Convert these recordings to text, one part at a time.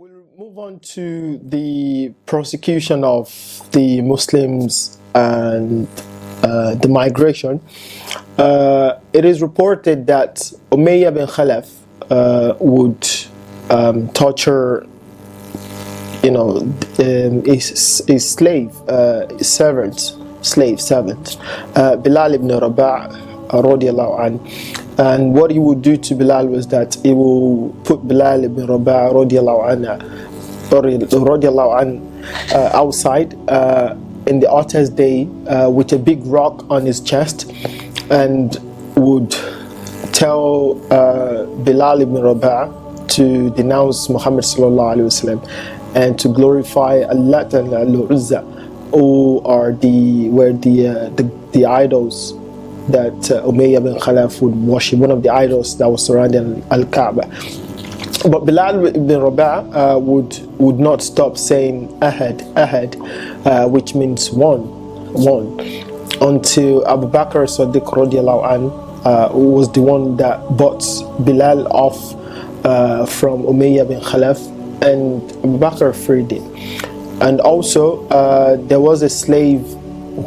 We'll move on to the prosecution of the Muslims and the migration. It is reported that Umayyah bin Khalaf would torture, his slave, servant, Bilal ibn Rabah, radiallahu anhu. And what he would do to Bilal was that he will put Bilal ibn Rabah radiallahu anhu outside in the hottest day with a big rock on his chest, and would tell Bilal ibn Rabah to denounce Muhammad sallallahu alaihi wasallam and to glorify Allah and Al-Uzza, who are the idols that Umayyah bin Khalaf would worship, one of the idols that was surrounding Al-Kaaba. But Bilal ibn Rabah would not stop saying Ahad, which means one, until Abu Bakr Siddiq radiallahu anhu was the one that bought Bilal off from Umayyah bin Khalaf, and Abu Bakr freed him. And also there was a slave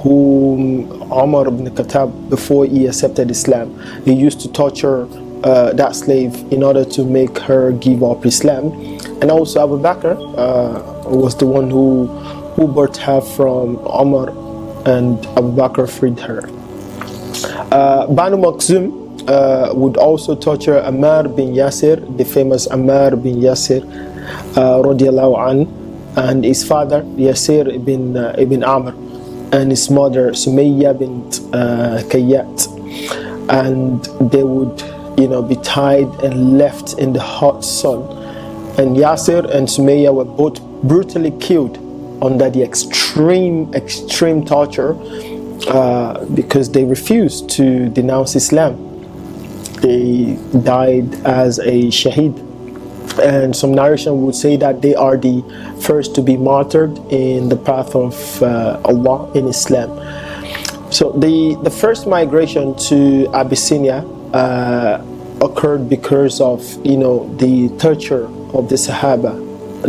whom Umar ibn Khattab, before he accepted Islam, he used to torture that slave in order to make her give up Islam. And also Abu Bakr was the one who bought her from Umar, and Abu Bakr freed her. Banu Makhzum would also torture Ammar bin Yasir, the famous Ammar bin Yasir radiallahu anhu, and his father Yasir ibn Amr, and his mother Sumayya bint Kayyat. And they would be tied and left in the hot sun, and Yasir and Sumayya were both brutally killed under the extreme torture because they refused to denounce Islam. They died as a shaheed, and some narration would say that they are the first to be martyred in the path of Allah in Islam. So the first migration to Abyssinia occurred because of the torture of the Sahaba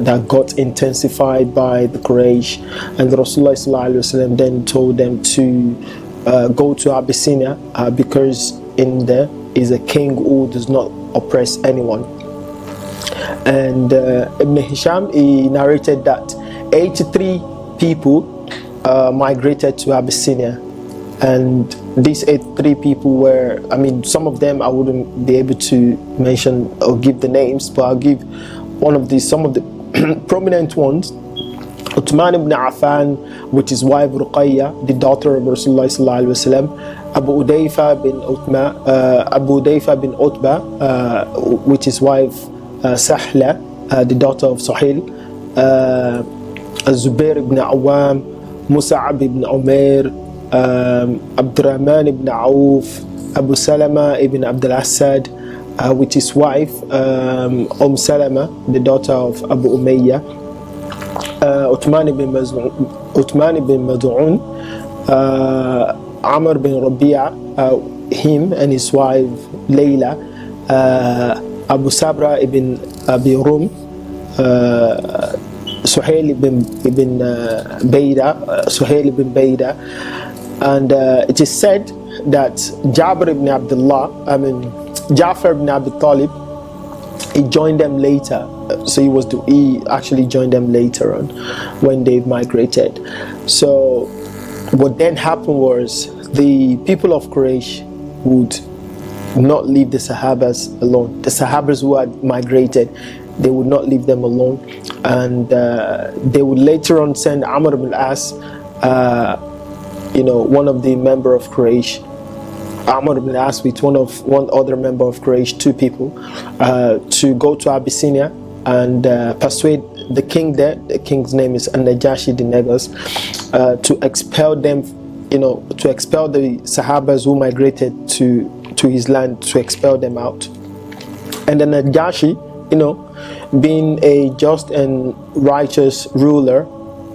that got intensified by the Quraysh, and the Rasulullah sallallahu alaihi wasallam then told them to go to Abyssinia because in there is a king who does not oppress anyone. And Ibn Hisham, he narrated that 83 people migrated to Abyssinia, and these 83 people were, some of them I wouldn't be able to mention or give the names, but I'll give some of the prominent ones. Uthman ibn Affan with his wife Ruqayya, the daughter of Rasulullah sallallahu alaihi wasallam. Abu Udayfa bin Utbah with his wife Sahla, the daughter of Sahil. Zubair ibn Awam, Musa'ab ibn Umair, Abdurrahman ibn Auf, Abu Salama ibn Abdul Asad with his wife Salama, the daughter of Abu Umayyah. Uthman ibn Mad'un, Amr bin Rabi'a, him and his wife Layla, Abu Sabra ibn Abi Rum, Suhail ibn Bayda, and it is said that Ja'far ibn Abi Talib, he joined them later. So he actually joined them later on when they migrated. So what then happened was the people of Quraysh would not leave the Sahabas alone. The Sahabas who had migrated, they would not leave them alone, and they would later on send Amr ibn al-As, one of the member of Quraysh, Amr ibn al-As with one other member of Quraysh, two people, to go to Abyssinia and persuade the king there. The king's name is An-Najashi the Negus, to expel them, to expel the Sahabas who migrated to his land, to expel them out. And the Najashi, being a just and righteous ruler,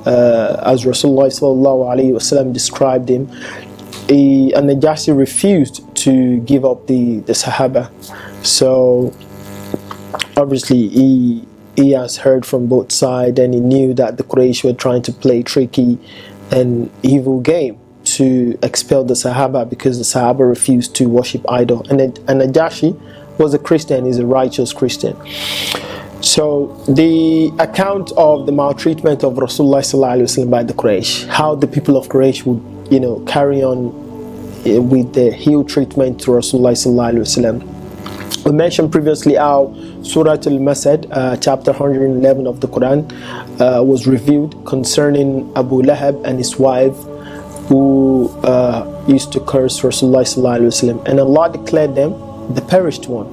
as Rasulullah sallallahu alaihi wasallam described him, An-Najashi refused to give up the Sahaba. So obviously he he has heard from both sides, and he knew that the Quraysh were trying to play tricky and evil game to expel the Sahaba, because the Sahaba refused to worship idol. And Najashi was a Christian, he's a righteous Christian. So the account of the maltreatment of Rasulullah sallallahu alaihi wasallam by the Quraysh, how the people of Quraysh would, carry on with the heel treatment to Rasulullah sallallahu alaihi wasallam. We mentioned previously how Surah Al-Masad, chapter 111 of the Quran, was revealed concerning Abu Lahab and his wife, who used to curse Rasulullah sallallahu alaihi wasallam, and Allah declared them the perished one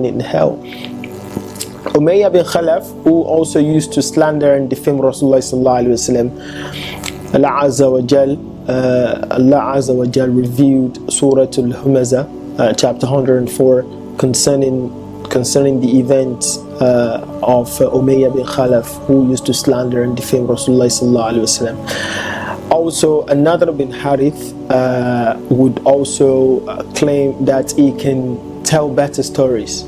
in hell. Umayyah bin Khalaf, who also used to slander and defame Rasulullah sallallahu alaihi wasallam, Allah Azza wa Jal revealed Surah Al-Humaza, chapter 104, concerning the events of Umayyah bin Khalaf, who used to slander and defame Rasulullah sallallahu alaihi wasallam. Also, another bin Harith would also claim that he can tell better stories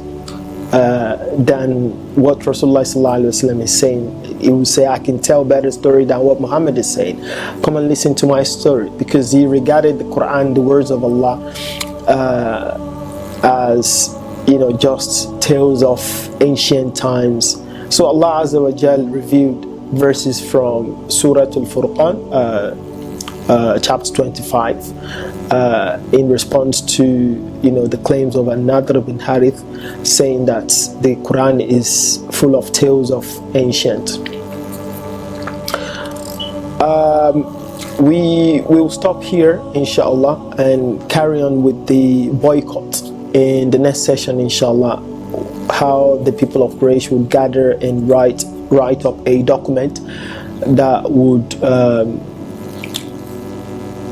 than what Rasulullah sallallahu alaihi wasallam is saying. He would say, I can tell better story than what Muhammad is saying. Come and listen to my story, because he regarded the Quran, the words of Allah, as just tales of ancient times. So Allah Azza wa Jal revealed verses from Surah Al-Furqan, chapter 25, in response to the claims of An-Nadr bin Harith, saying that the Quran is full of tales of ancient. We will stop here, inshallah, and carry on with the boycott in the next session, inshallah, how the people of Quraysh would gather and write up a document that would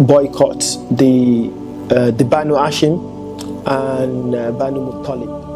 boycott the Banu Hashim and Banu Muttalib.